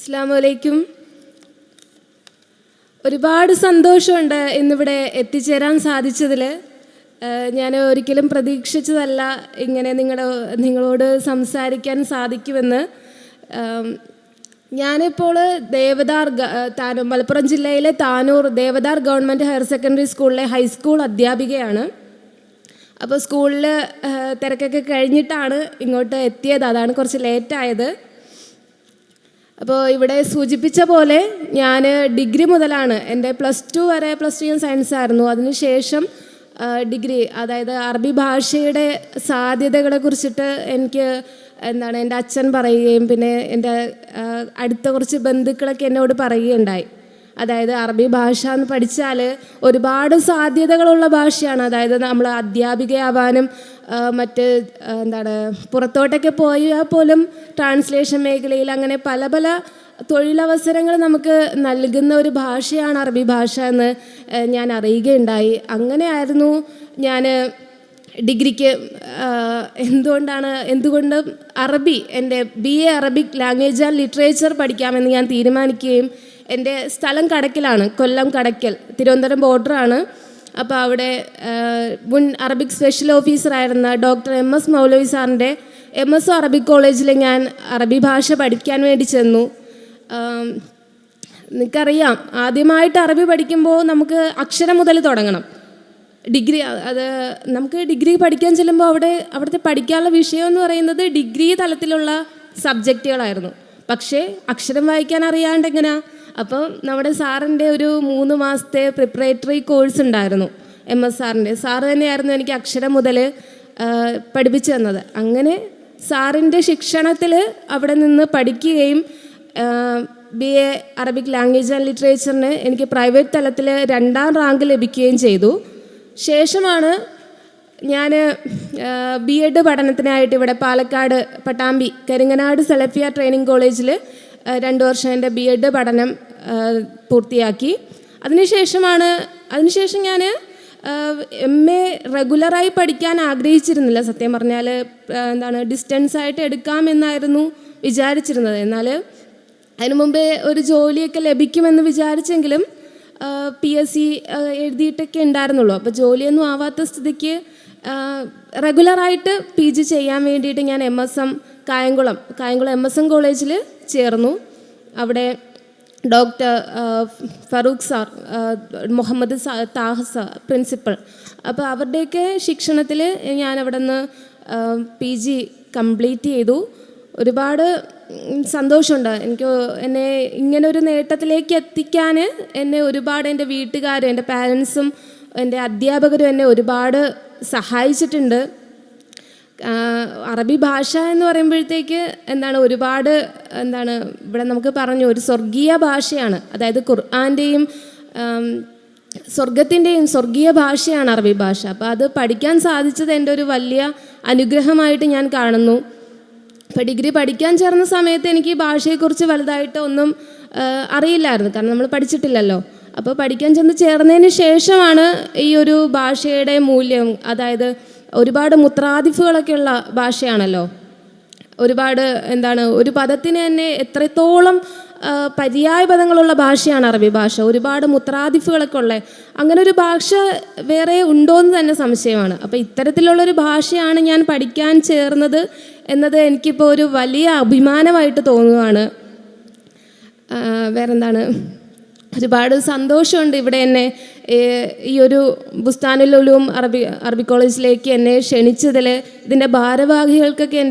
അസ്സലാമു അലൈക്കും. ഒരുപാട് സന്തോഷമുണ്ട് ഇന്നിവിടെ എത്തിച്ചേരാൻ സാധിച്ചതിൽ. ഞാൻ ഒരിക്കലും പ്രതീക്ഷിച്ചതല്ല ഇങ്ങനെ നിങ്ങളോട് സംസാരിക്കാൻ സാധിക്കുമെന്ന്. ഞാനിപ്പോൾ മലപ്പുറം ജില്ലയിലെ Tanur Devadar government higher secondary സ്കൂളിലെ ഹൈസ്കൂൾ അധ്യാപികയാണ്. അപ്പോൾ സ്കൂളിൽ തിരക്കൊക്കെ കഴിഞ്ഞിട്ടാണ് ഇങ്ങോട്ട് എത്തിയത്, അതാണ് കുറച്ച് ലേറ്റായത്. അപ്പോൾ ഇവിടെ സൂചിപ്പിച്ച പോലെ ഞാൻ ഡിഗ്രി മുതലാണ്, എൻ്റെ പ്ലസ് ടു ഞാൻ സയൻസ് ആയിരുന്നു. അതിനുശേഷം ഡിഗ്രി, അതായത് അറബി ഭാഷയുടെ സാധ്യതകളെ കുറിച്ചിട്ട് എനിക്ക് എൻ്റെ അച്ഛൻ പറയുകയും പിന്നെ എൻ്റെ അടുത്ത കുറച്ച് ബന്ധുക്കളൊക്കെ എന്നോട് പറയുകയുണ്ടായി. അതായത് അറബി ഭാഷ എന്ന് പഠിച്ചാൽ ഒരുപാട് സാധ്യതകളുള്ള ഭാഷയാണ്. അതായത് നമ്മൾ അധ്യാപികയാവാനും മറ്റ് പുറത്തോട്ടൊക്കെ പോയാൽ പോലും ട്രാൻസ്ലേഷൻ മേഖലയിൽ അങ്ങനെ പല പല തൊഴിലവസരങ്ങൾ നമുക്ക് നൽകുന്ന ഒരു ഭാഷയാണ് അറബി ഭാഷ എന്ന് ഞാൻ അറിയുകയുണ്ടായി. അങ്ങനെയായിരുന്നു ഞാൻ ഡിഗ്രിക്ക് എന്തുകൊണ്ട് അറബി, എൻ്റെ BA Arabic language and literature പഠിക്കാമെന്ന് ഞാൻ തീരുമാനിക്കുകയും, എൻ്റെ സ്ഥലം കടക്കലാണ്, കൊല്ലം കടക്കൽ, തിരുവനന്തപുരം ബോർഡറാണ്. അപ്പോൾ അവിടെ മുൻ അറബിക് സ്പെഷ്യൽ ഓഫീസറായിരുന്ന ഡോക്ടർ MS മൗലവി സാറിൻ്റെ MS അറബിക് കോളേജിൽ ഞാൻ അറബി ഭാഷ പഠിക്കാൻ വേണ്ടി ചെന്നു. നിങ്ങൾക്കറിയാം, ആദ്യമായിട്ട് അറബി പഠിക്കുമ്പോൾ നമുക്ക് അക്ഷരം മുതൽ തുടങ്ങണം. നമുക്ക് ഡിഗ്രി പഠിക്കാൻ ചെല്ലുമ്പോൾ അവിടുത്തെ പഠിക്കാനുള്ള വിഷയം എന്ന് പറയുന്നത് ഡിഗ്രി തലത്തിലുള്ള സബ്ജക്റ്റുകളായിരുന്നു. പക്ഷേ അക്ഷരം വായിക്കാൻ അറിയാണ്ട് എങ്ങനെയാ? അപ്പോൾ നമ്മുടെ സാറിൻ്റെ ഒരു 3 മാസത്തെ പ്രിപ്പറേറ്ററി കോഴ്സ് ഉണ്ടായിരുന്നു, MS സാറിൻ്റെ. സാറ് തന്നെയായിരുന്നു എനിക്ക് അക്ഷരം മുതൽ പഠിപ്പിച്ചു തന്നത്. അങ്ങനെ സാറിൻ്റെ ശിക്ഷണത്തിൽ അവിടെ നിന്ന് പഠിക്കുകയും BA അറബിക് ലാംഗ്വേജ് ആൻഡ് ലിറ്ററേച്ചറിന് എനിക്ക് പ്രൈവറ്റ് തലത്തിൽ 2ാം റാങ്ക് ലഭിക്കുകയും ചെയ്തു. ശേഷമാണ് ഞാൻ B.Ed പഠനത്തിനായിട്ട് ഇവിടെ പാലക്കാട് പട്ടാമ്പി കരിങ്ങനാട് സലഫിയ ട്രെയിനിങ് കോളേജിൽ 2 വർഷം എൻ്റെ B.Ed പഠനം പൂർത്തിയാക്കി. അതിനുശേഷം ഞാൻ MA റെഗുലറായി പഠിക്കാൻ ആഗ്രഹിച്ചിരുന്നില്ല. സത്യം പറഞ്ഞാൽ ഡിസ്റ്റൻസായിട്ട് എടുക്കാമെന്നായിരുന്നു വിചാരിച്ചിരുന്നത്. എന്നാൽ അതിനു മുമ്പേ ഒരു ജോലിയൊക്കെ ലഭിക്കുമെന്ന് വിചാരിച്ചെങ്കിലും PSC എഴുതിയിട്ടൊക്കെ ഉണ്ടായിരുന്നുള്ളൂ. അപ്പോൾ ജോലിയൊന്നും ആവാത്ത സ്ഥിതിക്ക് റെഗുലറായിട്ട് PG ചെയ്യാൻ വേണ്ടിയിട്ട് ഞാൻ കായംകുളം MSM കോളേജിൽ ചേർന്നു. അവിടെ doctor Farooq sir, Muhammad Taha sir principal. അപ്പോൾ അവരുടെയൊക്കെ ശിക്ഷണത്തിൽ ഞാൻ അവിടെ നിന്ന് PG കംപ്ലീറ്റ് ചെയ്തു. ഒരുപാട് സന്തോഷമുണ്ട്. എന്നെ ഇങ്ങനൊരു നേട്ടത്തിലേക്ക് എത്തിക്കാൻ എന്നെ ഒരുപാട് എൻ്റെ വീട്ടുകാരും എൻ്റെ പാരൻസും എൻ്റെ അധ്യാപകരും എന്നെ ഒരുപാട് സഹായിച്ചിട്ടുണ്ട്. അറബി ഭാഷ എന്ന് പറയുമ്പോഴത്തേക്ക് ഒരുപാട് ഇവിടെ നമുക്ക് പറഞ്ഞു, ഒരു സ്വർഗീയ ഭാഷയാണ്. അതായത് ഖുർആൻ്റെയും സ്വർഗത്തിൻ്റെയും സ്വർഗീയ ഭാഷയാണ് അറബി ഭാഷ. അപ്പോൾ അത് പഠിക്കാൻ സാധിച്ചത് എൻ്റെ ഒരു വലിയ അനുഗ്രഹമായിട്ട് ഞാൻ കാണുന്നു. ഇപ്പോൾ ഡിഗ്രി പഠിക്കാൻ ചേർന്ന സമയത്ത് എനിക്ക് ഈ ഭാഷയെക്കുറിച്ച് വലുതായിട്ട് ഒന്നും അറിയില്ലായിരുന്നു, കാരണം നമ്മൾ പഠിച്ചിട്ടില്ലല്ലോ. അപ്പോൾ പഠിക്കാൻ ചേർന്നതിന് ശേഷമാണ് ഈ ഒരു ഭാഷയുടെ മൂല്യം, അതായത് ഒരുപാട് മുത്രാദിഫുകളൊക്കെ ഉള്ള ഭാഷയാണല്ലോ. ഒരുപാട് ഒരു പദത്തിന് തന്നെ എത്രത്തോളം പര്യായ പദങ്ങളുള്ള ഭാഷയാണ് അറബി ഭാഷ. ഒരുപാട് മുത്രാദിഫുകളൊക്കെ ഉള്ളത്. അങ്ങനെ ഒരു ഭാഷ വേറെ ഉണ്ടോയെന്ന് തന്നെ സംശയമാണ്. അപ്പോൾ ഇത്തരത്തിലുള്ളൊരു ഭാഷയാണ് ഞാൻ പഠിക്കാൻ ചേർന്നത് എന്നത് എനിക്കിപ്പോൾ ഒരു വലിയ അഭിമാനമായിട്ട് തോന്നുകയാണ്. ഒരുപാട് സന്തോഷമുണ്ട് ഇവിടെ എന്നെ ഈ ഒരു ബുസ്താനുൽ ഉലൂം അറബി കോളേജിലേക്ക് എന്നെ ക്ഷണിച്ചതിൽ. ഇതിൻ്റെ ഭാരവാഹികൾക്കൊക്കെ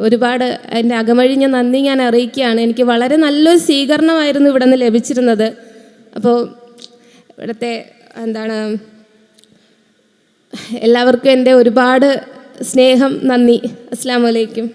ഒരുപാട് എൻ്റെ അകമഴിഞ്ഞ നന്ദി ഞാൻ അറിയിക്കുകയാണ്. എനിക്ക് വളരെ നല്ലൊരു സ്വീകരണമായിരുന്നു ഇവിടെ നിന്ന് ലഭിച്ചിരുന്നത്. അപ്പോൾ ഇവിടുത്തെ എല്ലാവർക്കും എൻ്റെ ഒരുപാട് സ്നേഹം, നന്ദി. അസ്സലാമു അലൈക്കും.